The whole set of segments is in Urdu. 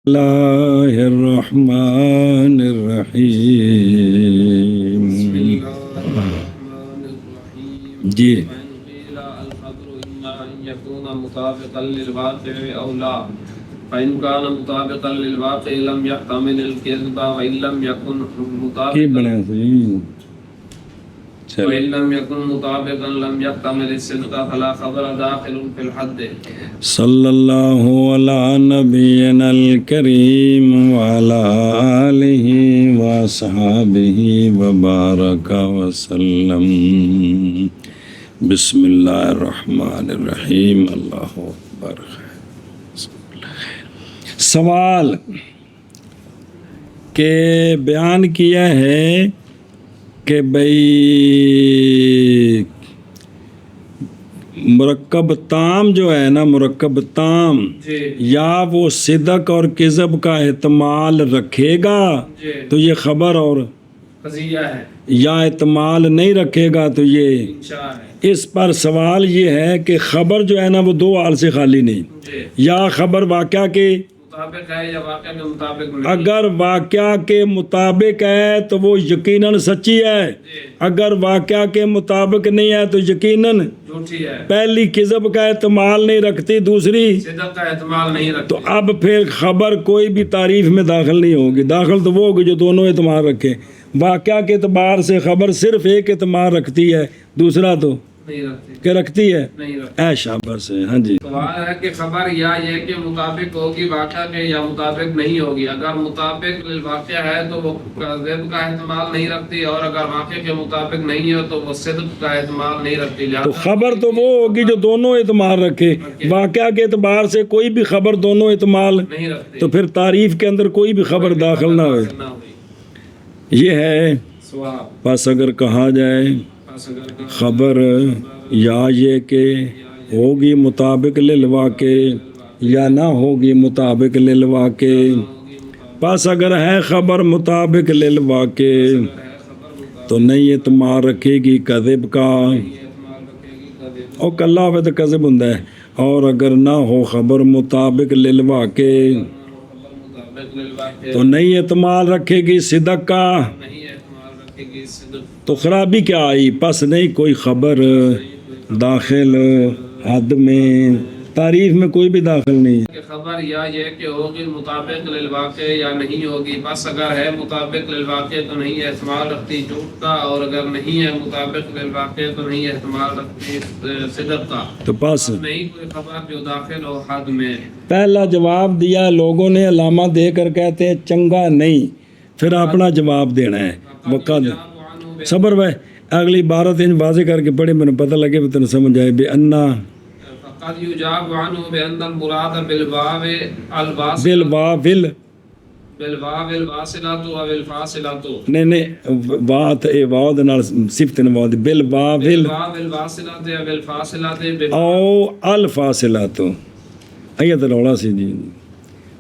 اللہ الرحمن الرحیم. جی فإن كان مطابقا للواقع لم يحتمل الكذب وإن لم يكن مطابقا لم يحتمل الصدق فلا خبر داخل في الحد. صلی اللہ علی نبینا الکریم وعلی آلہ واصحابہ وبارک وسلم. بسم اللہ الرحمن الرحیم. اللہ اکبر. سوال کہ بیان کیا ہے کہ بھئی مرکب تام جو ہے نا، مرکب تام یا وہ صدق اور کذب کا احتمال رکھے گا تو یہ خبر اور قضیہ ہے، یا احتمال نہیں رکھے گا تو یہ انشاء ہے. اس پر سوال یہ ہے کہ خبر جو ہے نا وہ دو حال سے خالی نہیں، یا خبر واقعہ کے مطابق ہے یا واقعہ کے مطابق نہیں. اگر واقعہ کے مطابق ہے تو وہ یقیناً سچی ہے، اگر واقعہ کے مطابق نہیں ہے تو یقیناً جھوٹی ہے. پہلی کذب کا احتمال نہیں رکھتی، دوسری صدق کا احتمال نہیں رکھتی. تو اب پھر خبر کوئی بھی تعریف میں داخل نہیں ہوگی. داخل تو وہ ہوگی جو دونوں اعتماد رکھے. واقعہ کے اعتبار سے خبر صرف ایک اعتماد رکھتی ہے، دوسرا تو نہیں رکھتی. کہ رکھتی ہے. نہیں رکھتی. اے شاباش ہے. ہاں جی. سوال ہے کہ خبر یا یہ کہ مطابق ہوگی واقعہ کے یا مطابق نہیں ہوگی. اگر مطابق واقعہ ہے تو وہ کذب کا احتمال نہیں رکھتی، اور اگر واقعہ کے مطابق نہیں ہے تو وہ صدق کا احتمال نہیں رکھتی. تو خبر تو وہ ہوگی جو دونوں اعتماد رکھے. واقعہ کے اعتبار سے کوئی بھی خبر دونوں اعتماد نہیں رکھتی تو پھر تعریف کے اندر کوئی بھی خبر داخل نہ ہوئے. یہ ہے. بس اگر کہا جائے خبر یا یہ کہ ہوگی مطابق للواقع یا نہ ہوگی مطابق للواقع، پس اگر ہے خبر مطابق للواقع تو نہیں اعتماد رکھے گی کذب کا، اور کلہ ہوئے تو کذب ہوں ہے. اور اگر نہ ہو خبر مطابق للواقع تو نہیں اعتماد رکھے گی صدق کا. تو خرابی کیا آئی؟ پس نہیں کوئی خبر داخل حد میں، تعریف میں کوئی بھی داخل نہیں. خبر یا یہ کہ ہوگی مطابق للواقع یا نہیں ہوگی، بس اگر ہے مطابق للواقع تو نہیں احتمال رکھتی جھوٹ کا، اور اگر نہیں ہے مطابق للواقع تو نہیں احتمال رکھتی صدق کا. تو پس نہیں کوئی خبر جو داخل ہو حد میں. پہلا جواب دیا لوگوں نے علامہ دے کر کہتے ہیں چنگا نہیں، پھر اپنا جواب دینا ہے. وقت صبر بھائی اگلی عبارت ان واضح کر کے پڑھے، میں نے پتہ لگے وہ تمہیں سمجھ آئے. بے انا قد یجاب عنہ بان المراد بالواو الواصلۃ بالواو الواصلۃ او الفاصلۃ. نہیں وات اے واو دے نال صفت نواو دی بالواو الواصلۃ او الفاصلۃ او الفاصلۃ. ایت رولا سی جی.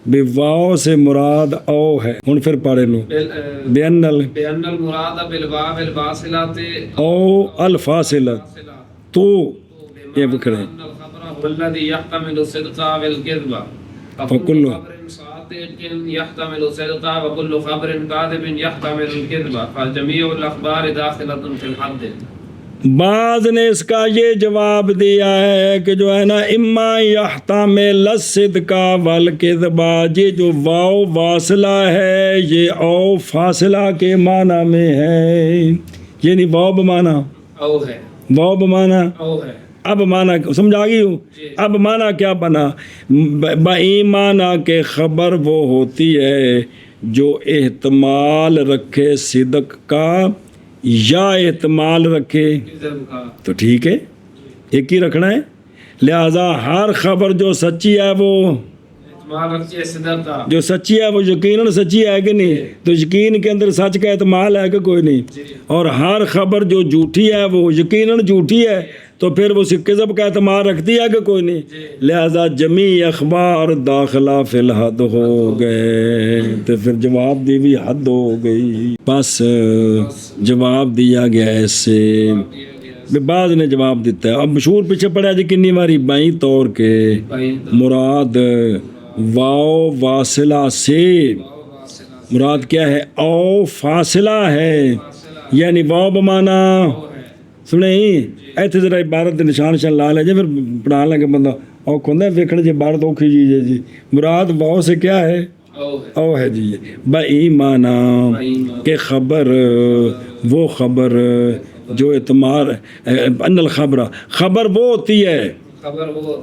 بے واو سے مراد او ہے. ہن پھر پڑھ لو بان المراد بالواو الواصلۃ او الفاصلۃ تو یہ بکھڑے والذي يحتمل الصدق والكذب فكل خبر صادق يحتمل الصدق وكل خبر كاذب يحتمل الكذب فجميع الاخبار داخلة في الحد. بعض نے اس کا یہ جواب دیا ہے کہ جو ہے نا اما یحتمل الصدق والکذب، یہ جو واو واصلہ ہے یہ او فاصلہ کے معنی میں ہے. یعنی واو بمعنی او ہے، واو بمعنی او ہے. اب معنی سمجھ آ گئی ہوں. اب معنی کیا بنا؟ بایمانہ کہ خبر وہ ہوتی ہے جو احتمال رکھے صدق کا یا احتمال رکھے. تو ٹھیک ہے، ایک ہی رکھنا ہے. لہذا ہر خبر جو سچی ہے وہ جو سچی ہے وہ یقیناً سچی ہے کہ نہیں؟ تو یقین کے اندر سچ کا احتمال ہے کہ کوئی نہیں. اور ہر خبر جو جھوٹی ہے وہ یقیناً جھوٹی ہے، تو پھر وہ کذب کا اعتماد رکھتی ہے کہ کوئی نہیں. لہذا جمیع اخبار داخلہ فی الحد ہو گئے. تو پھر جواب دی بھی حد ہو گئی. بس جواب دیا گیا ایسے. بعض نے جواب دیتا ہے. اب مشہور پیچھے پڑا جی کنی ماری بائیں طور کے مراد واو واصلہ سے مراد کیا ہے؟ او فاصلہ ہے، یعنی واو بمانا سنیں ایتھے ذرا عبارت دے نشان شان لا لے جے پھر پڑھا لگے بندہ او کھوندا ویکھن جی عبارت اوکھی چیز ہے جی، مراد واو سے کیا ہے؟ او ہے جی بایمانا کہ خبر، وہ خبر جو اعتماد، ان الخبر خبر وہ ہوتی ہے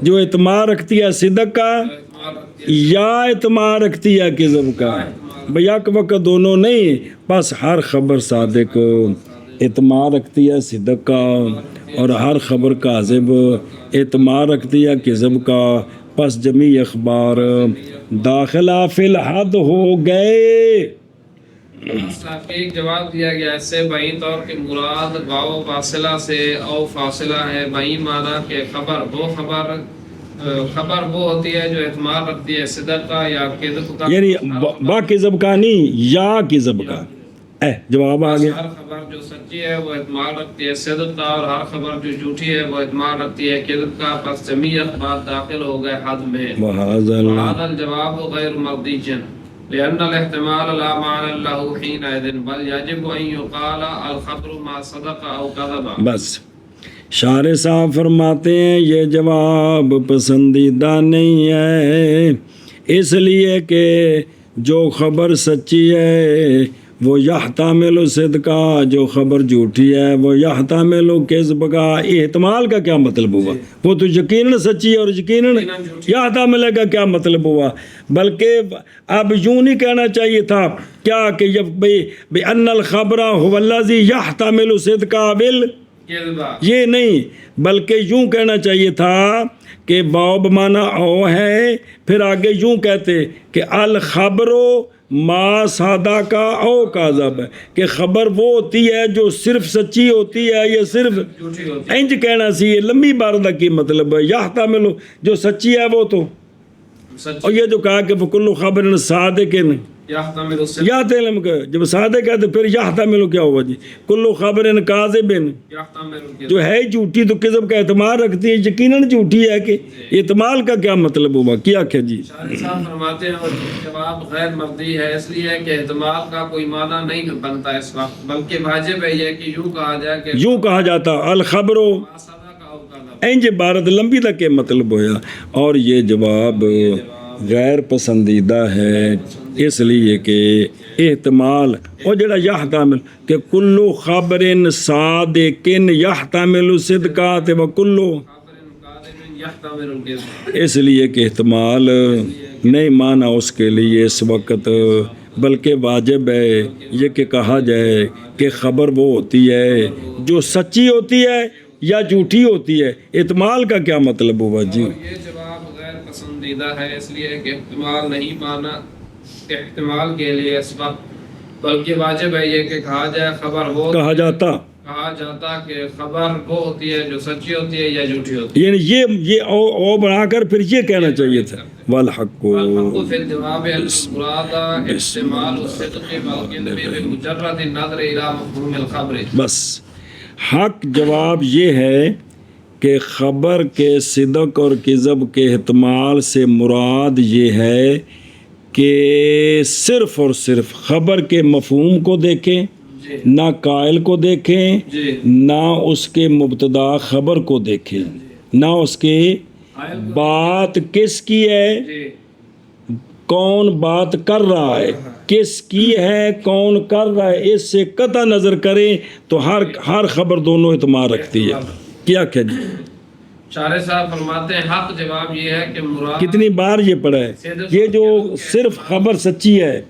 جو اعتماد رکھتی ہے صدق کا یا اعتماد رکھتی ہے کذب کا، بیک وقت دونوں نہیں، بس ہر خبر صادق اعتماد رکھتی ہے صدق کا اور ہر خبر کاذب اعتماد رکھتی ہے کذب کا، پس جمیع اخبار داخلہ فی الحد ہو گئے۔ ایک جواب دیا گیا اس سے بعین طور کہ مراد واو فاصلہ سے او فاصلہ ہے، بعین معنی کہ خبر وہ ہوتی ہے جو اعتماد رکھتی ہے صدق کا یا کذب کا، یعنی با کذب کا نہیں یا کذب کا، جواب آ گیا۔ ہر خبر جو سچی ہے وہ اعتماد رکھتی ہے صدق کا اور ہر خبر جو جھوٹی ہے وہ اعتماد رکھتی ہے کذب کا، پس جمیع اخبار داخل ہو گئے حد میں۔ وہذا وهذا الجواب غير مرضي لأن الاحتمال لا معنى له حينئذ بل يجب أن يقال الخبر ما صدق أو كذب۔ بس شارح صاحب فرماتے ہیں یہ جواب پسندیدہ نہیں ہے، اس لیے کہ جو خبر سچی ہے وہ یحتمل صدقہ، جو خبر جھوٹی ہے وہ یحتمل کذب کا۔ احتمال کا کیا مطلب ہوا؟ وہ تو یقیناً سچی ہے اور یقیناً یحتمل کا کیا مطلب ہوا؟ بلکہ اب یوں نہیں کہنا چاہیے تھا کیا کہ بأن الخبر هو الذي يحتمل صدقہ یہ نہیں، بلکہ یوں کہنا چاہیے تھا کہ واو بمانا او ہے، پھر آگے یوں کہتے کہ الخبر ما سادہ کا او کاذب ہے، کہ خبر وہ ہوتی ہے جو صرف سچی ہوتی ہے یا صرف انج کہنا سی، یہ لمبی بارد کی مطلب ہے یحتمل جو سچی ہے وہ تو، اور یہ جو کہا کہ فکل خبر صادق یا تعلم کا جب صادق ہے تو پھر یحتمل کیا ہوا جی؟ کلو خبر کاذب جو ہے جھوٹی تو کذب کا اعتماد رکھتی ہے، یقیناً جھوٹی ہے کہ اعتماد کا کیا مطلب ہوا؟ کیا کہ جی صاحب فرماتے ہیں اور جواب غیر مرضی ہے اس لیے کہ اعتماد کا کوئی معنی نہیں بنتا اس وقت، بلکہ واجب ہے یہ کہ یوں کہا جائے کہ یوں کہا جاتا الخبر انج عبارت لمبی تک کے مطلب ہویا، اور یہ جواب غیر پسندیدہ ہے اس لیے کہ احتمال اور جڑا یحتمل کہ کلو خبر صادق یحتمل صدقات و کلو، اس لیے کہ احتمال نہیں مانا اس کے لیے اس وقت، بلکہ واجب ہے یہ کہ کہا جائے کہ خبر وہ ہوتی ہے جو سچی ہوتی ہے یا جھوٹی ہوتی ہے۔ احتمال کا کیا مطلب ہوا جی؟ یہ جواب غیر پسندیدہ ہے اس لیے کہ احتمال نہیں مانا احتمال کے لیے اس وقت، بلکہ واجب ہے یہ کہ کہا جائے خبر وہ کہا جاتا کہ خبر وہ ہوتی ہے جو سچی ہوتی ہے یا جھوٹی ہوتی ہے، یعنی یہ او بنا کر پھر یہ کہنا چاہیے تھا والحق فی الجواب المراد احتمال الصدق والکذب بمجرد النظر الى مفہوم الخبر۔ بس حق جواب یہ ہے کہ خبر کے صدق اور کذب کے احتمال سے مراد یہ ہے کہ صرف اور صرف خبر کے مفہوم کو دیکھیں، نہ قائل کو دیکھیں، نہ اس کے مبتدا خبر کو دیکھیں، نہ اس کے بات کس کی ہے، کون بات کر رہا ہے، کس کی ہے، کون کر رہا ہے، اس سے قطع نظر کریں تو ہر خبر دونوں اعتماد رکھتی ہے۔ کیا کہ جی شارح صاحب فرماتے ہیں حق جواب یہ ہے کہ مراد کتنی بار یہ پڑھا ہے، یہ جو صرف خبر سچی ہے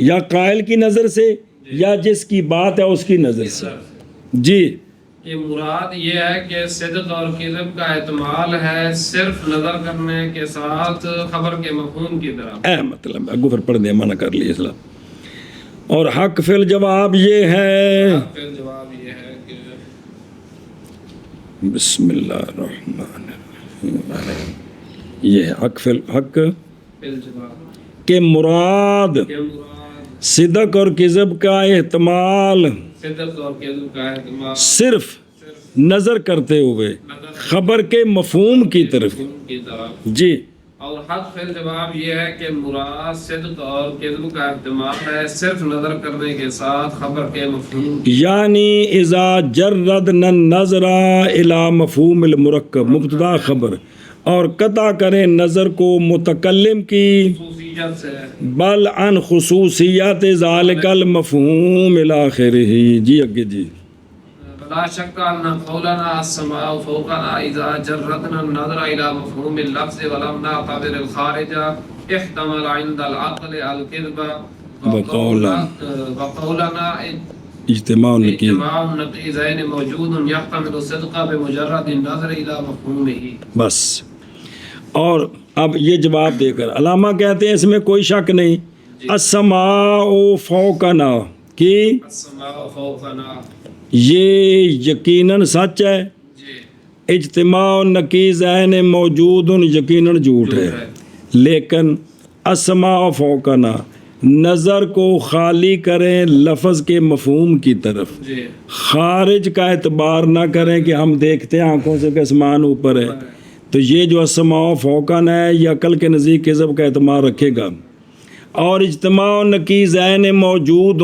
یا قائل کی نظر سے یا جس کی بات ہے اس کی نظر سے جی، کہ مراد یہ ہے کہ صدق اور کذب کا احتمال ہے صرف نظر کرنے کے ساتھ خبر کے مفہوم کی طرف، مطلب اگو پھر پڑھ دیں منع کر لیے اسلام۔ اور حق فی الجواب یہ ہے، جواب یہ ہے کہ بسم اللہ الرحمن الرحیم، یہ حق فی الحق کہ مراد صدق اور کذب کا احتمال صدق اور کذب کا احتمال صرف نظر کرتے ہوئے خبر کے مفہوم کی طرف جی، اور حق فعل جواب یہ ہے کہ مراد صدق اور کذب کا احتمال ہے صرف نظر کرنے کے ساتھ خبر کے مفہوم کی۔ یعنی اذا جردنا النظر الى مفہوم المرکب مبتدا خبر، اور قطع کریں نظر کو متکلم کی خصوصیت سے بل عن خصوصیات ذالک المفہوم الی آخرہ۔ جی اگے جی لا شک ان قولنا السماء فوقنا اذا جردنا النظر الى مفهوم اللفظ ولم نعتبر الخارج احتمل عند العقل الكذب وقولنا اجتماع النقیض اجتماع النقیضین موجود يحتمل الصدق بمجرد النظر الى مفهومه۔ بس، اور اب یہ جواب دے کر علامہ کہتے ہیں اس میں کوئی شک نہیں، السماء فوقنا کی السماء فوقنا یہ یقیناً سچ ہے، جی اجتماع النقیضین موجود یقیناً جھوٹ ہے، لیکن السماء فوقنا نظر کو خالی کریں لفظ کے مفہوم کی طرف، جی خارج کا اعتبار نہ کریں کہ ہم دیکھتے ہیں آنکھوں سے کہ آسمان اوپر ہے، تو یہ جو السماء فوقنا ہے یہ عقل کے نزدیک کذب کا اعتبار رکھے گا۔ اور اجتماع النقیضین موجود،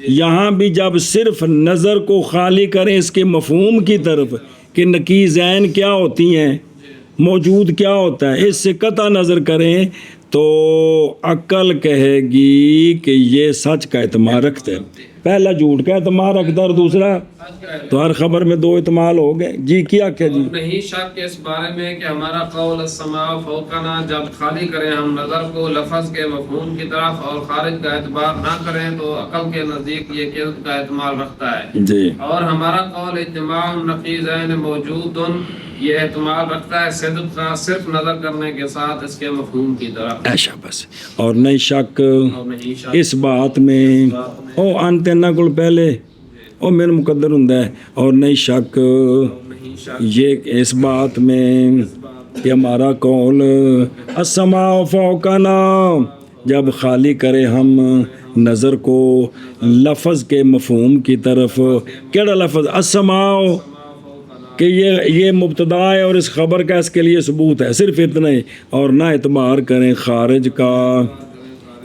یہاں بھی جب صرف نظر کو خالی کریں اس کے مفہوم کی طرف کہ نقیضین کیا ہوتی ہیں، موجود کیا ہوتا ہے، اس سے قطع نظر کریں تو عقل کہے گی کہ یہ سچ کا اعتماد رکھتے ہیں، پہلا جھوٹ کا اعتماد رکھتا اور دوسرا تو ہر خبر میں دو اعتماد ہو گئے۔ جی کیا کیا جی نہیں شک اس بارے میں کہ ہمارا قول السماء فوقنا جب خالی کریں ہم نظر کو لفظ کے مفہوم کی طرف اور خارج کا اعتبار نہ کریں تو عقل کے نزدیک یہ کذب کا احتمال رکھتا ہے، جی اور ہمارا قول اجتماع النقیضین موجود یہ احتمال رکھتا ہے صدق کا صرف نظر کرنے کے ساتھ اس کے مفہوم کی طرف، ایشا بس، اور نہیں شک اور نہیں شک اس بات میں او انت نہ کل پہلے او میرے مقدر ہوں ہے، اور نہیں شک نہیں شک یہ اس بات میں کہ ہمارا قول السماء فوقنا جب خالی کرے ہم نظر کو لفظ کے مفہوم کی طرف، کیڑا لفظ السماء کہ یہ مبتدا ہے اور اس خبر کا اس کے لیے ثبوت ہے، صرف اتنا ہی، اور نہ اعتبار کریں خارج کا،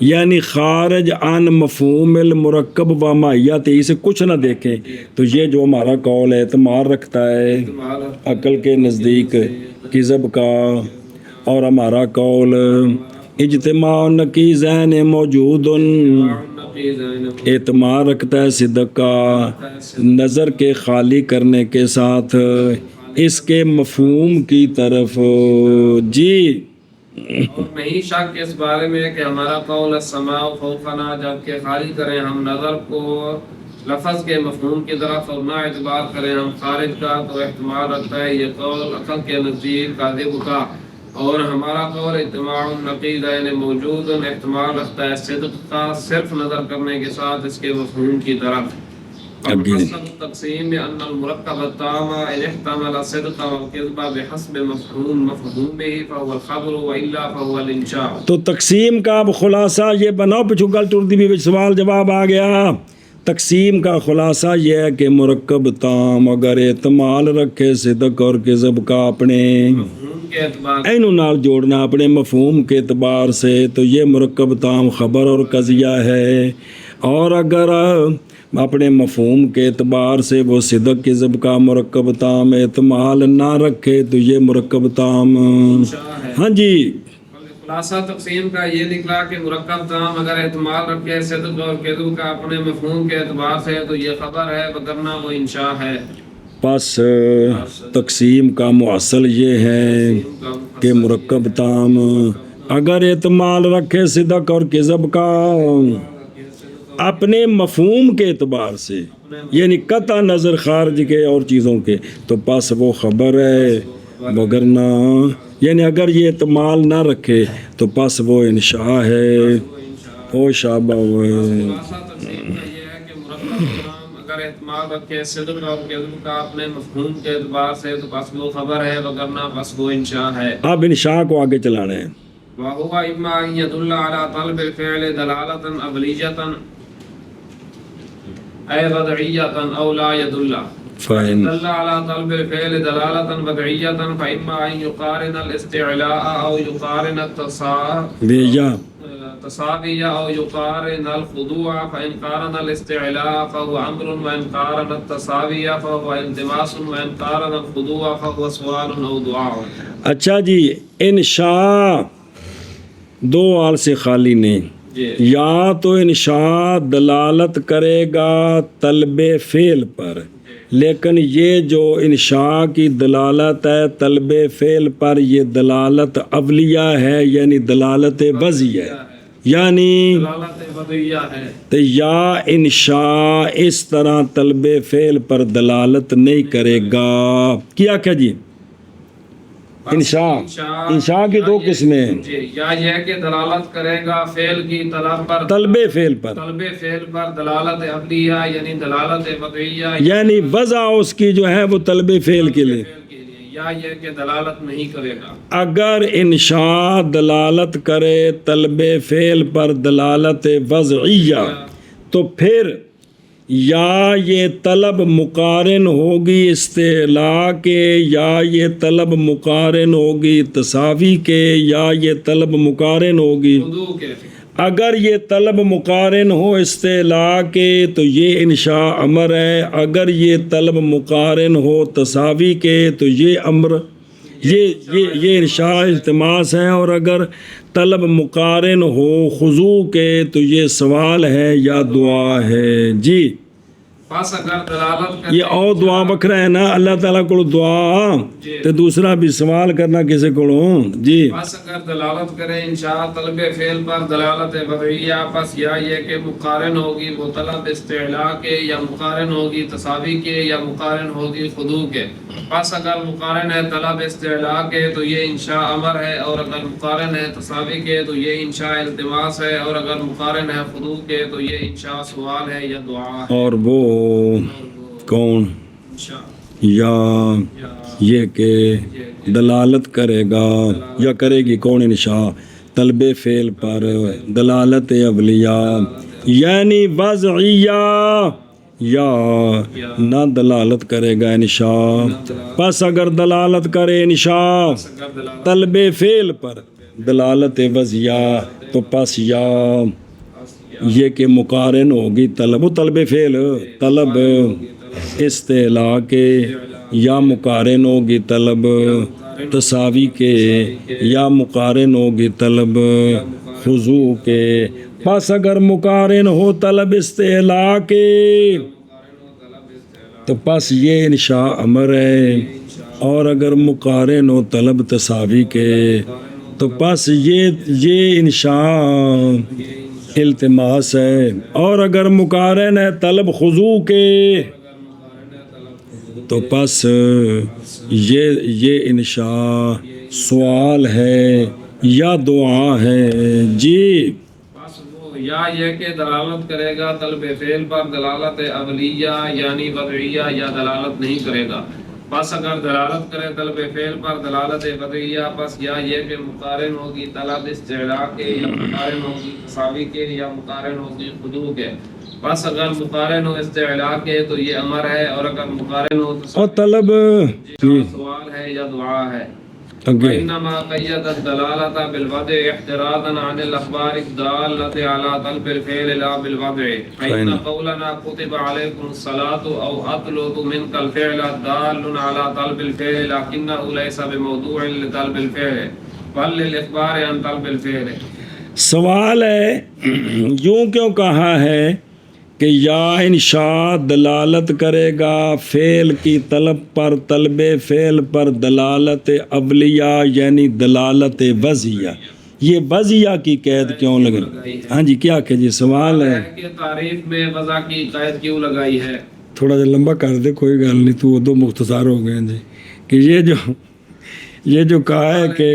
یعنی خارج عن مفہوم المرکب و ماہیت سے کچھ نہ دیکھیں، تو یہ جو ہمارا قول ہے اعتبار رکھتا ہے عقل کے نزدیک کذب کا، اور ہمارا قول اجتماع النقیضین موجود اعتماد رکھتا ہے صدق کا نظر کے خالی کرنے کے ساتھ اس کے مفہوم کی طرف۔ جی اور نہیں شک اس بارے میں کہ ہمارا قول السماء فوقنا جب کہ خالی کریں ہم نظر کو لفظ کے مفہوم کی طرف اور نہ اعتبار کریں ہم خارج کا تو احتمال رکھتا ہے یہ قول عقل کے نزدیک کاذب کا، اور ہمارا قول اجتماع النقیضین موجود احتمال رکھتا ہے صدق کا صرف نظر کرنے کے ساتھ اس کے مفہوم کی طرف۔ حسب تقسیم ان المرکب التام ان احتمل الصدق والكذب بحسب مفہومه فهو الخبر والا فهو الانشاء۔ تو تقسیم کا اب خلاصہ یہ بناؤ، پچھو گل ٹردی بھی سوال جواب آ گیا۔ تقسیم کا خلاصہ یہ ہے کہ مرکب تام اگر احتمال رکھے صدق اور کذب کا اپنے کے اعتبار اینو نال جوڑنا اپنے مفہوم کے اعتبار سے، تو یہ مرکب تام خبر اور قضیہ ہے، اور اگر اپنے مفہوم کے اعتبار سے وہ صدق کذب کا مرکب تام احتمال نہ رکھے تو یہ مرکب تام ہے۔ ہاں جی خلاصہ تقسیم کا یہ نکلا کہ مرکب تام اگر احتمال رکھے صدق اور کذب کا اپنے مفہوم کے اعتبار سے تو یہ خبر ہے، وگرنہ وہ انشاء ہے۔ پس تقسیم کا محصل یہ ہے کہ مرکب تام اگر احتمال رکھے صدق اور کذب کا اپنے مفہوم کے اعتبار سے، یعنی قطع نظر خارج کے اور چیزوں کے، تو پس وہ خبر ہے، وگرنہ یعنی اگر یہ احتمال نہ رکھے تو پس وہ انشاء ہے۔ او شابہ خلاصہ تقسیم کا یہ ہے کہ مرکب تام اگر احتمال رکھے صدق اور کذب کا اپنے مفہوم کے اعتبار سے تو بس وہ خبر ہے، وگرنہ بس وہ انشاء ہے۔ اب انشاء کو آگے چلانا ہے۔ وَهُوَ إِمَّا أَن يَدُلَّ عَلَى طَلْبِ الْفِعْلِ دَلَالَةً أَبْلِيَّةً أي وضعية أو لا يدل فإن دل على طلب الفعل دلالة وضعية فإما أن يقارن الاستعلاء أو يقارن بيجا التصابي أو يقارن الخضوع فإن قارن الاستعلاء فهو أمر وإن قارن التصابي فهو التماس وإن قارن الخضوع فهو سؤال أو دعاء. اچھا جی، انشاء دو آل سے خالی نہیں، یا تو انشاء دلالت کرے گا طلب فعل پر، لیکن یہ جو انشاء کی دلالت ہے طلب فعل پر، یہ دلالت اولیہ ہے، یعنی دلالت وضعیہ ہے، یعنی دلالت وضعیہ ہے. تو یا انشاء اس طرح طلب فعل پر دلالت نہیں کرے گا. کیا جی؟ انشاء کی دو قسمیں ہیں، جی، یا یہ کہ دلالت کرے گا فعل کی طلب پر، طلب فعل پر، طلب فعل پر دلالت عقلیہ یعنی دلالت وضعیہ یعنی وضع اس کی جو ہے وہ طلب فعل کے لیے. فعل کے لیے، یا یہ کہ دلالت نہیں کرے گا. اگر انشاء دلالت کرے طلب فعل پر دلالت وضعیہ تو پھر یا یہ طلب مقارن ہوگی استعلاء کے، یا یہ طلب مقارن ہوگی تساوی کے، یا یہ طلب مقارن ہوگی. خضوع کے. اگر یہ طلب مقارن ہو استعلاء کے تو یہ انشاء امر ہے، اگر یہ طلب مقارن ہو تساوی کے تو یہ امر یہ انشاء التماس ہے، اور اگر طلب مقارن ہو خضوع کے تو یہ سوال ہے یا دعا ہے. جی، پس اگر دلالت کرے یہ اور دعا بکرا ہے نا، اللہ تعالیٰ کو دعا تو دوسرا بھی سوال کرنا کسی کو. جی، پس اگر دلالت کرے انشاء طلب فعل پر دلالت وضعیہ، پس یا یہ کہ مقارن ہوگی وہ طلب استعلاء کے، یا مقارن ہوگی تساوی کے، یا مقارن ہوگی خضوع کے. پس اگر مقارن ہے طلب استعلاء کے تو یہ انشاء امر ہے، اور اگر مقارن ہے تساوی کے تو یہ انشاء التماس ہے، اور اگر مقارن ہے خضوع کے تو یہ انشاء سوال ہے یا دعا ہے. اور وہ کون؟ انشاء یا یہ کہ دلالت کرے گا یا کرے گی کون؟ انشاء طلب فعل پر دلالت اولیہ یعنی وضعیہ، یا نہ دلالت کرے گا انشاء. پس اگر دلالت کرے انشاء طلب فعل پر دلالت وضعیہ تو پس یا یہ کہ مقارن ہوگی طلب، وہ طلب فعل طلب استعلاء کے، یا مقارن ہوگی طلب تساوی کے، یا مقارن ہوگی طلب خضوع کے. پس اگر مقارن ہو طلب استعلاء کے تو پس یہ انشاء امر ہے، اور اگر مقارن ہو طلب تساوی کے تو پس یہ انشاء التماس ہے، اور اگر مقارن ہے طلب خضوع کے تو پس یہ انشاء سوال ہے یا دعا ہے. جی، یا یہ کہ دلالت کرے گا طلب فعل پر دلالت اولیہ یعنی وضعیہ، یا دلالت نہیں کرے گا. پس اگر دلالت کرے طلب فعل پر دلالت وضعیہ، پس یا یہ کہ مقارن ہوگی طلب استعلاء کے، یا مقارن ہوگی تساوی کے، یا مقارن ہوگی خضوع کے. پس اگر مقارن ہو استعلاء کے تو یہ امر ہے، اور اگر مقارن ہو اور طلب سوال ہے یا دعا ہے. وإنما قيد الدلالة بالوضع احترازا عن الأخبار الدالة على طلب الفعل لا بالوضع، فإن قولنا كتب عليكم الصلاة أو أطلب منك الفعل دال على طلب الفعل لكنه ليس بموضوع لطلب الفعل بل للإخبار عن طلب الفعل. سوال ہے یوں کیوں کہا ہے کہ یا انشاء دلالت کرے گا فعل کی طلب پر طلب فعل پر دلالت اولیہ یعنی دلالت وضعیہ، یہ وضعیہ کی قید کیوں لگائی؟ ہاں جی، کیا کہ جی سوال ہے کہ تعریف میں وضع کی قید کیوں لگائی ہے؟ تھوڑا سا لمبا کر دے، کوئی گل نہیں، تو دو مختصر ہو گئے جی. کہ یہ جو کہا ہے کہ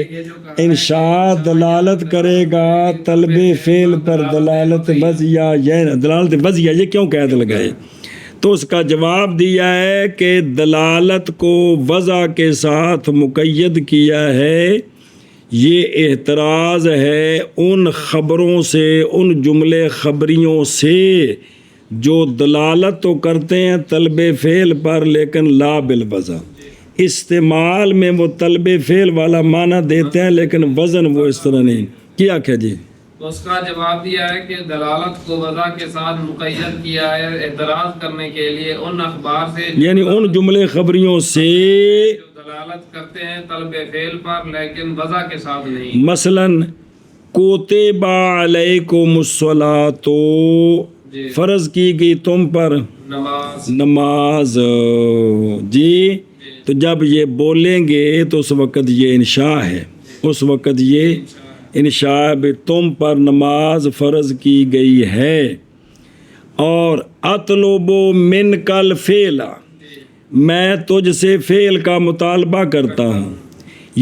انشاء دلالت کرے گا طلب فعل پر دلالت وضعیہ، یہ دلالت وضعیہ یہ کیوں قید لگائے؟ تو اس کا جواب دیا ہے کہ دلالت کو وضع کے ساتھ مقید کیا ہے، یہ احتراز ہے ان خبروں سے، ان جملے خبریوں سے جو دلالت تو کرتے ہیں طلب فعل پر لیکن لا بالوزن، استعمال میں وہ طلب فعل والا معنی دیتے ہیں لیکن وزن وہ اس طرح نہیں. کیا کہ جی تو اس کا جواب دیا ہے کہ دلالت کو وضع کے ساتھ مقید کیا ہے اعتراض کرنے کے لیے ان اخبار سے یعنی ان جملے خبریوں سے جو دلالت کرتے ہیں طلب فعل پر لیکن وضع کے ساتھ نہیں. مثلاً کوتب علیکم الصلاۃ، جی. فرض کی گئی تم پر نماز. نماز. جی تو جب یہ بولیں گے تو اس وقت یہ انشاء ہے، اس وقت یہ انشاء بھی تم پر نماز فرض کی گئی ہے. اور اطلب منک الفعل، میں تجھ سے فعل کا مطالبہ کرتا ہوں.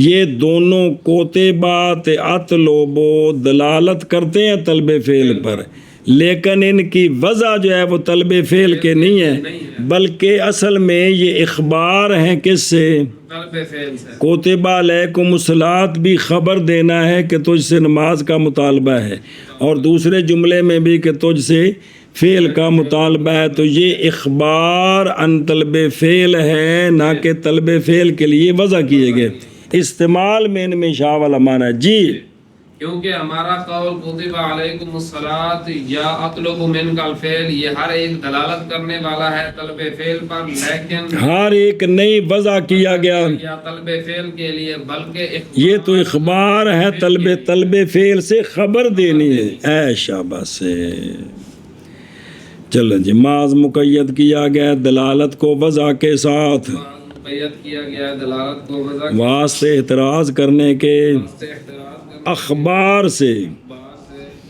یہ دونوں کوتبات اطلب دلالت کرتے ہیں طلب فعل پر، لیکن ان کی وضع جو ہے وہ طلب فعل کے نہیں ہے، بلکہ اصل میں یہ اخبار ہیں کس سے؟ طلب فعل سے. کوتب علیکم الصلاۃ بھی خبر دینا ہے کہ تجھ سے نماز کا مطالبہ ہے، اور دوسرے جملے میں بھی کہ تجھ سے فعل کا مطالبہ ہے. تو یہ اخبار ان طلب فعل ہے، نہ کہ طلب فعل کے لیے وضع کیے گئے. استعمال میں ان میں شاہ والا معنی ہے. جی کیونکہ ہمارا قول کتب علیکم الصلاۃ یا اطلب منک الفعل یہ ہر ایک دلالت کرنے والا ہے طلب فعل پر، لیکن ہر ایک نئی وضع کیا گیا، یا طلب فعل کے لیے بلکہ یہ تو اخبار ہے طلب فعل سے خبر دینی ہے. اے شاباش سے. چلو جی، ماض مقید کیا گیا دلالت کو وضع کے ساتھ، مقید کیا گیا دلالت کو وضع کے واسطے اعتراض کرنے کے سے احتراز اخبار سے،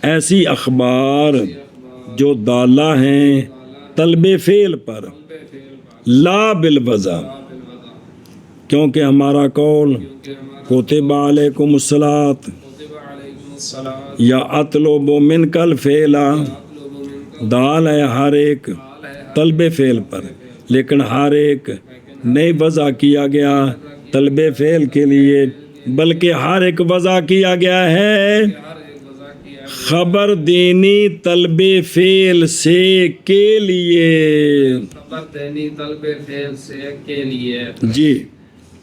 ایسی اخبار جو دالہ ہیں طلب فعل پر لا بالوضع، کیونکہ ہمارا قول کتب علیکم الصلاۃ یا اطلب منک الفعل دال ہے ہر ایک طلب فعل پر، لیکن ہر ایک نئی وضع کیا گیا طلب فعل کے لیے، بلکہ ہر ایک وضع کیا گیا ہے خبر دینی طلب فعل سے کے لیے. خبر دینی طلب فعل سے کے لیے. جی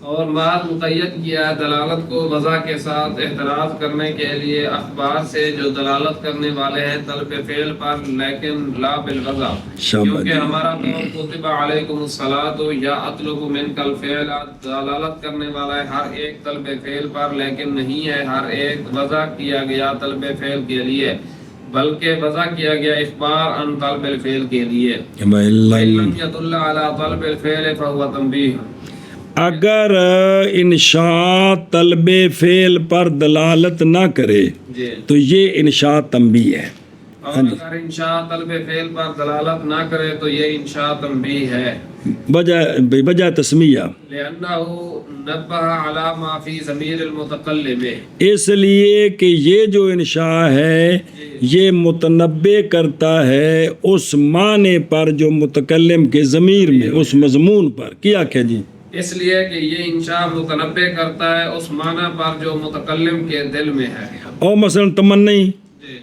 اور ماض مقید کیا ہے دلالت کو وضع کے ساتھ اعتراض کرنے کے لیے اخبار سے جو دلالت کرنے والے ہیں طلب فعل پر لیکن لا بالوضع. کیونکہ ہمارا قول کتب علیکم الصلاۃ یا اطلب منک الفعل دلالت کرنے والا ہے ہر ایک طلب فعل پر، لیکن نہیں ہے ہر ایک وضع کیا گیا طلب فعل کے لیے، بلکہ وضع کیا گیا اخبار ان طلب الفعل کے لیے. لم يدل على طلب الفعل فهو تنبیہ. اگر انشاء طلب فعل پر دلالت نہ کرے جی. تو یہ انشاء تنبیہ ہے. اور اگر انشاء طلب فعل پر دلالت نہ کرے تو یہ انشاء تنبیہ ہے، بجائے تسمیہ، لأنه نبہ علی ما فی ضمیر المتکلم، اس لیے کہ یہ جو انشاء ہے یہ متنبع کرتا ہے اس معنی پر جو متکلم کے ضمیر میں، اس مضمون پر. کیا کہ جی اس لیے کہ یہ انشاء متنبع کرتا ہے اس معنی پر جو متکلم کے دل میں ہے. اور مثلا تمنی،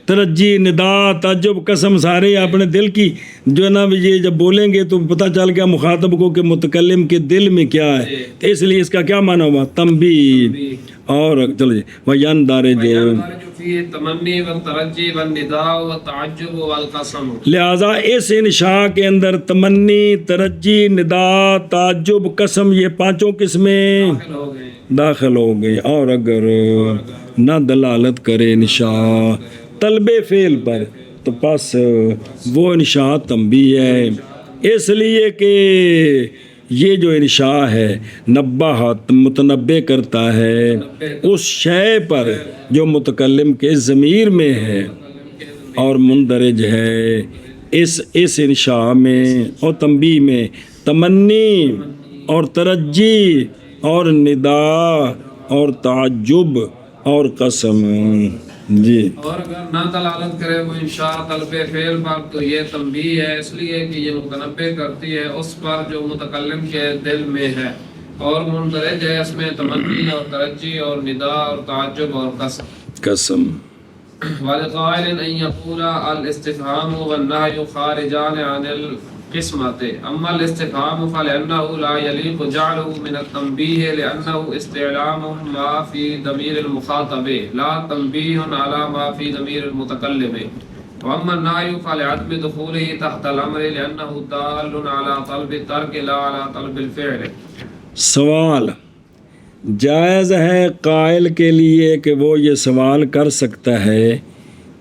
ترجی، ندا، تعجب، قسم سارے اپنے دل کی جو ہے نا، یہ جب بولیں گے تو پتہ چل گیا مخاطب کو کہ متکلم کے دل میں کیا ہے. تو اس لیے اس کا کیا معنی ہوا؟ تنبیہ. اور چلو جی وَيَنْ دَارِجُ تمنی و ترجی و ندا و تعجب والقسم. لہذا اس انشاء کے اندر تمنی، ترجی، ندا، تعجب، قسم یہ پانچوں قسمیں داخل ہو گئی. اور اگر نہ دلالت کرے انشاء طلب فعل پر تو پس وہ انشاء تنبیہ ہے. اس لیے کہ یہ جو انشاء ہے نبہ متنبع کرتا ہے اس شے پر جو متکلم کے ضمیر میں ہے اور مندرج ہے. اس انشاء میں اور تنبیہ میں تمنی اور ترجی اور ندا اور تعجب اور قسم. جی اور اگر نہ دلالت کرے وہ انشاء طلب فعل پر تو یہ تنبیہ ہے، اس لیے کہ یہ متنبع کرتی ہے اس پر جو متکلم کے دل میں ہے اور مندرج ہے اس میں تمنی اور ترجی اور ندا اور تعجب اور قسم. ولقائل أن يقول الاستفهام والنهي خارجان عن القسمة أما الاستفهام فلأنه لا يليق جعله من التنبيه لأنه استعلام ما في ضمير المخاطب لا تنبيه على ما في ضمير المتكلم وأما النهي فلعدم دخوله تحت الأمر لأنه دال على طلب الترك لا على طلب الفعل. سوال جائز ہے قائل کے لیے کہ وہ یہ سوال کر سکتا ہے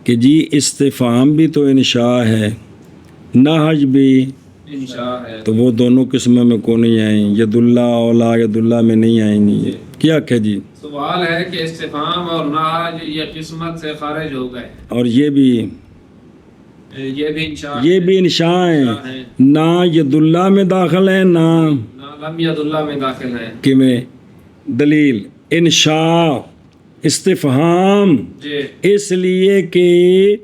کہ جی استفہام بھی تو انشاء ہے نہج بھی انشاء ہے تو وہ دونوں قسموں میں کون نہیں آئیں ید اللہ اولا ید اللہ میں نہیں آئیں گی کیا کہ جی سوال ہے کہ استفہام اور نہج یہ قسمت سے خارج ہو گئے اور یہ بھی انشاء ہیں نہ ید اللہ میں داخل ہیں نہ لم ید اللہ میں داخل ہیں کہ میں دلیل انشاء استفہام جی اس لیے کہ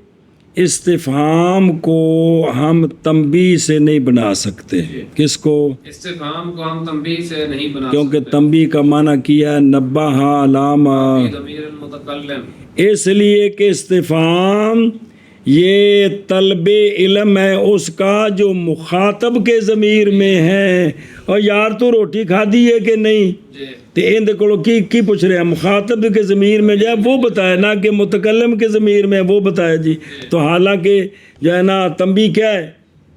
استفہام کو ہم تنبیہ سے نہیں بنا سکتے کس کو استفہام کو ہم تنبیہ سے نہیں بنا کیونکہ تنبیہ کا معنی کیا نبہ علامہ ضمیر المتکلم اس لیے کہ استفہام یہ طلب علم ہے اس کا جو مخاطب کے ضمیر میں ہے اور یار تو روٹی کھا دی ہے کہ نہیں جی تو اندر کو کی پوچھ رہے ہیں مخاطب کے ضمیر میں جو ہے وہ بتائے نہ کہ متکلم کے ضمیر میں وہ بتائے جی تو حالانکہ جو ہے نا تنبیہ کیا ہے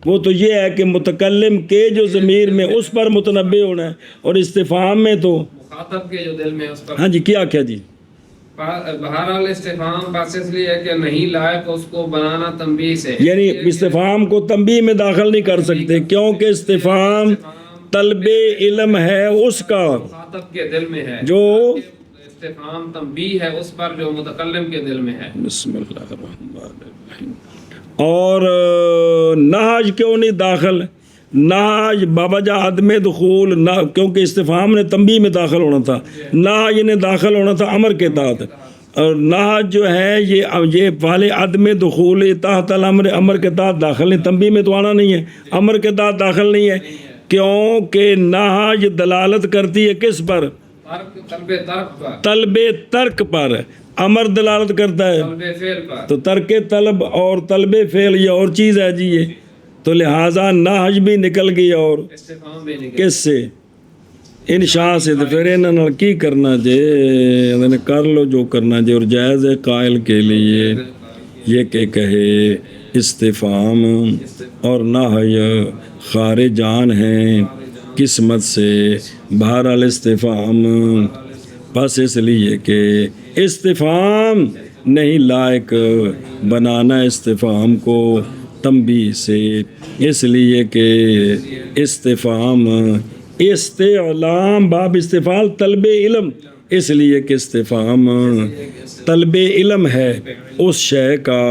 وہ تو یہ ہے کہ متکلم کے جو ضمیر میں اس پر متنبع ہونا ہے اور استفہام میں تو مخاطب کے جو دل میں اس پر ہاں جی کیا جی بہرحال استفہام بس اس لیے کہ نہیں لائق اس کو بنانا تنبیہ سے یعنی استفہام کو تنبیہ میں داخل نہیں کر سکتے کیونکہ استفہام طلب علم ہے اس کا مخاطب کے دل میں ہے جو استفہام تنبیہ ہے اس پر جو متکلم کے دل میں ہے بسم اللہ الرحمن الرحیم اور نہج کیوں نہیں داخل نہج بوجہ عدم دخول نہ کیونکہ استفہام نے تنبیہ میں داخل ہونا تھا نہج نے داخل ہونا تھا امر کے تحت اور نہج جو ہے یہ والے عدم دخول تحت الامر امر کے تحت داخل نہیں تنبیہ میں تو آنا نہیں ہے امر کے تحت داخل نہیں ہے کیونکہ نہج دلالت کرتی ہے کس پر طلب ترک پر امر دلالت کرتا ہے تو ترک طلب اور طلب فعل یہ اور چیز ہے جی یہ تو لہٰذا نہج بھی نکل گئی اور کس سے انشاء سے تو پھر انہوں نے کی کرنا جے کر لو جو کرنا جے اور جائز ہے قائل کے لیے یہ کہ کہے استفہام اور نہج خارجان ہیں قسمت سے بہرحال استفہام بس اس لیے کہ استفہام نہیں لائق بنانا استفہام کو تنبیہ سے اس لیے کہ استفہام استعلام باب استفعال طلب علم اس لیے کہ استفہام طلب علم ہے اس شے کا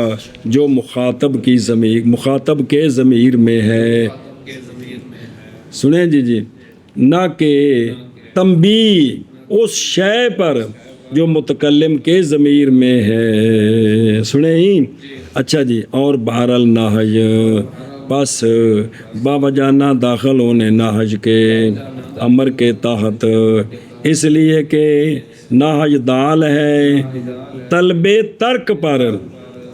جو مخاطب کے ضمیر میں ہے سنیں جی نہ کہ تنبیہ اس شے پر جو متکلم کے ضمیر میں ہے سنیں اچھا جی اور بہرحال نہج پس باوجہ نہ داخل ہونے نہج کے امر کے تحت اس لیے کہ نہج دال ہے طلب ترک پر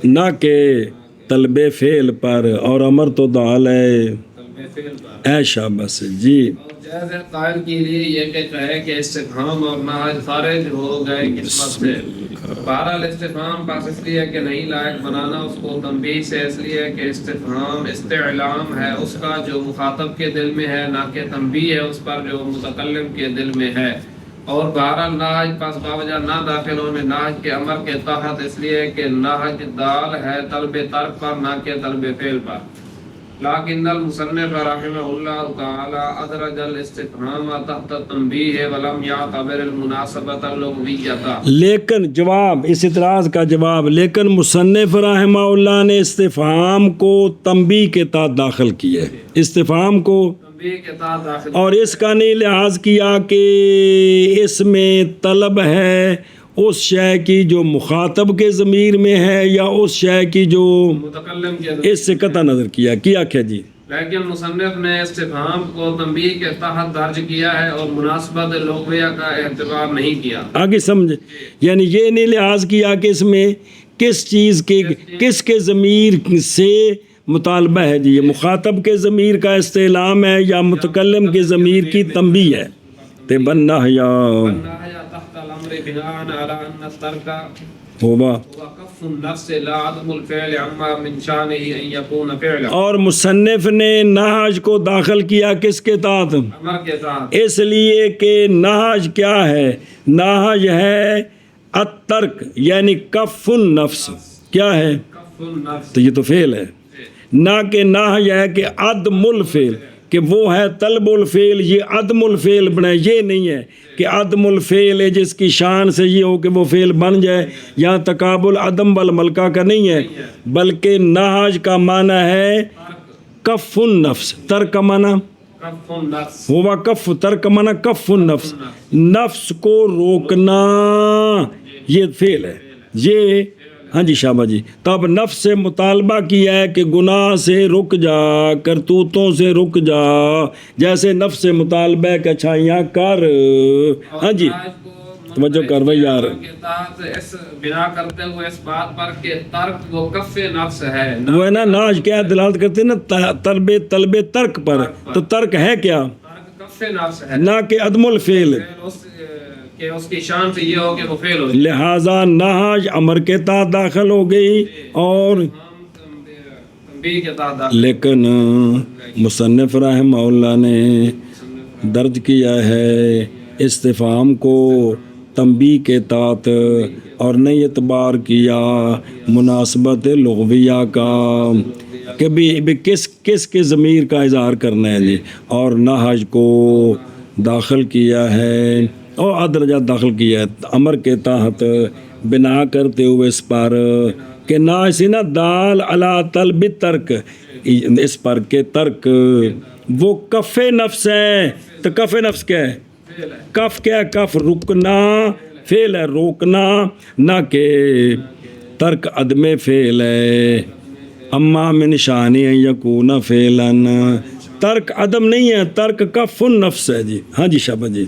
نہ کہ طلب فعل پر اور امر تو دال ہے ایشا بس جی جائز قائل کے لیے یہ کہے کہ استفہام اور نہج خارج ہو گئے قسمت سے بہرحال استفہام پاس اس لیے کہ نہیں لائق بنانا اس کو تنبیہ سے اس لیے کہ استفہام استعلام ہے اس کا جو مخاطب کے دل میں ہے نہ کہ تنبیہ ہے اس پر جو متکلم کے دل میں ہے اور بہرحال نہج پاس باوجہ نہ داخل ہونے نہج کے امر کے تحت اس لیے کہ نہج دال ہے طلب ترک پر نہ کہ طلب فعل پر لیکن المصنف رحمہ اللہ تعالی ادرج الاستفهام تحت التنبیہ ولم يعتبر المناسبۃ اللغویہ لیکن جواب اس اعتراض کا جواب لیکن مصنف رحمہ اللہ نے استفہام کو تنبیہ کے تحت داخل کیا ہے استفہام کو تنبیہ کے تحت داخل اور اس کا نہیں لحاظ کیا کہ اس میں طلب ہے اس شے کی جو مخاطب کے ضمیر میں ہے یا اس شے کی جو متکلم کے اس سے قطع نظر کیا جی لیکن مصنف نے استفہام کو تنبیہ کے تحت درج کیا ہے اور مناسبت لغویہ کا اعتبار نہیں کیا آگے سمجھ یعنی یہ نہیں لحاظ کیا کہ اس میں کس چیز کے کس کے ضمیر سے مطالبہ ہے جی؟ یہ مخاطب کے ضمیر کا استعلام ہے یا متکلم کے ضمیر کی تنبیہ ہے؟ بنہیا والنهي تحت الأمر بناء على أن الترك ہوبا هو كف النفس لا عدم الفعل عما من شأنه أن يكون فعلا. اور مصنف نے نہج کو داخل کیا کس کے تحت؟ امر کے ساتھ اس لیے کہ نہج کیا ہے؟ نہج ہے الترک یعنی کف النفس. کیا ہے؟ کف النفس. تو یہ تو فعل ہے، نہ کہ نہج ہے کہ عدم الفعل، کہ وہ ہے طلب الفعل، یہ عدم الفعل بنے. یہ نہیں ہے کہ عدم الفعل ہے جس کی شان سے یہ ہو کہ وہ فعل بن جائے. یہاں تقابل عدم والملکہ کا نہیں ہے، بلکہ نہج کا معنی ہے کف النفس. ترک کا معنی کف النفس. ہوا کف، ترک کا معنی کف النفس، نفس کو روکنا. یہ فعل ہے یہ. ہاں جی شابہ جی. تب نفس سے مطالبہ کیا ہے کہ گناہ سے رک جا، کرتوتوں سے رک جا، جیسے نفس سے مطالبہ ہے کہ اچھائیاں کر. ہاں جی توجہ کر بھائی یار. کے تحت اس بنا کرتے ہوئے اس بات پر کہ ترک وہ کف نفس ہے. وہ ہے نا ناج کیا دلالت کرتے ہیں نا طلب ترک پر. تو ترک ہے کیا؟ ترک کف نفس ہے، نہ کہ عدم الفعل. کہ اس کی شان سے یہ ہو کہ وہ فعل ہو. لہذا نہج امر کے تحت داخل ہو گئی اور تنبیہ کے تحت. لیکن مصنف رحمہ اللہ نے درج کیا ہے استفہام کو تنبیہ کے تحت اور نہیں اعتبار کیا مناسبت لغویہ کا کہ بھی کس کے ضمیر کا اظہار کرنا ہے جی. اور نہج کو داخل کیا ہے اور ادرجہ داخل کیا ہے امر کے تحت بنا کرتے ہوئے اس پر کہ نہ اسی نا دال علی طلب ترک، اس پر کہ ترک وہ کف نفس ہے. تو کف نفس کیا ہے؟ کف کیا ہے؟ کف رکنا فعل ہے، روکنا، نہ کہ ترک عدم فعل ہے. اما من شانی یکون فعلا، ترک عدم نہیں ہے، ترک کف النفس ہے جی. ہاں جی شابہ جی.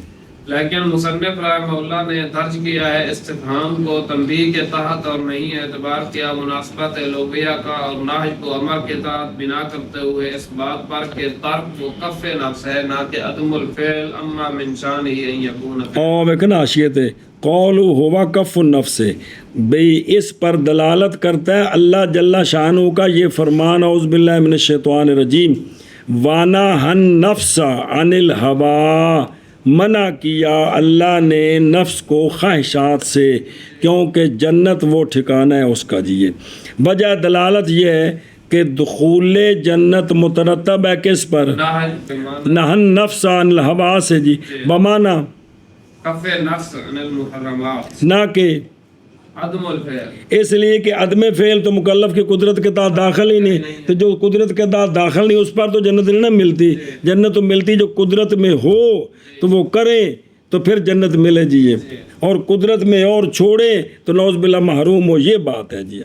لیکن مصنف رحمہ اللہ نے درج کیا ہے استفہام کو تنبیہ کے تحت اور نہیں اعتبار کیا مناسبت لغویہ کا، اور نہج کو امر کے تحت بنا کرتے ہوئے اس بات پر کہ ترک وہ کف نفس ہے نہ کہ عدم الفعل اما من شانہ ان یکون. اور ویکن آشیت ہے قول ہوا کف النفس سے بھئی اس پر دلالت کرتا ہے اللہ جل شانہ کا یہ فرمان اعوذ باللہ من الشیطان الرجیم وَنَهَا النَّفْسَ عَنِ الْهَوَىٰ، منع کیا اللہ نے نفس کو خواہشات سے، کیونکہ جنت وہ ٹھکانہ ہے اس کا. جی وجہ دلالت یہ ہے کہ دخول جنت مترتب ہے کس پر؟ نہا النفس عن الہوا سے جی، بمانا کف نفس عن المحرمات، نہ کہ عدم الفعل. اس لیے کہ عدم فعل تو مکلف کی قدرت کے تحت داخل ہی نہیں. تو جو قدرت کے تحت داخل نہیں اس پر تو جنت نہیں نہ ملتی. جنت تو ملتی جو قدرت میں ہو تو وہ کریں تو پھر جنت ملے جی. اور قدرت میں اور چھوڑے تو نعوذ باللہ محروم ہو. یہ بات ہے جی.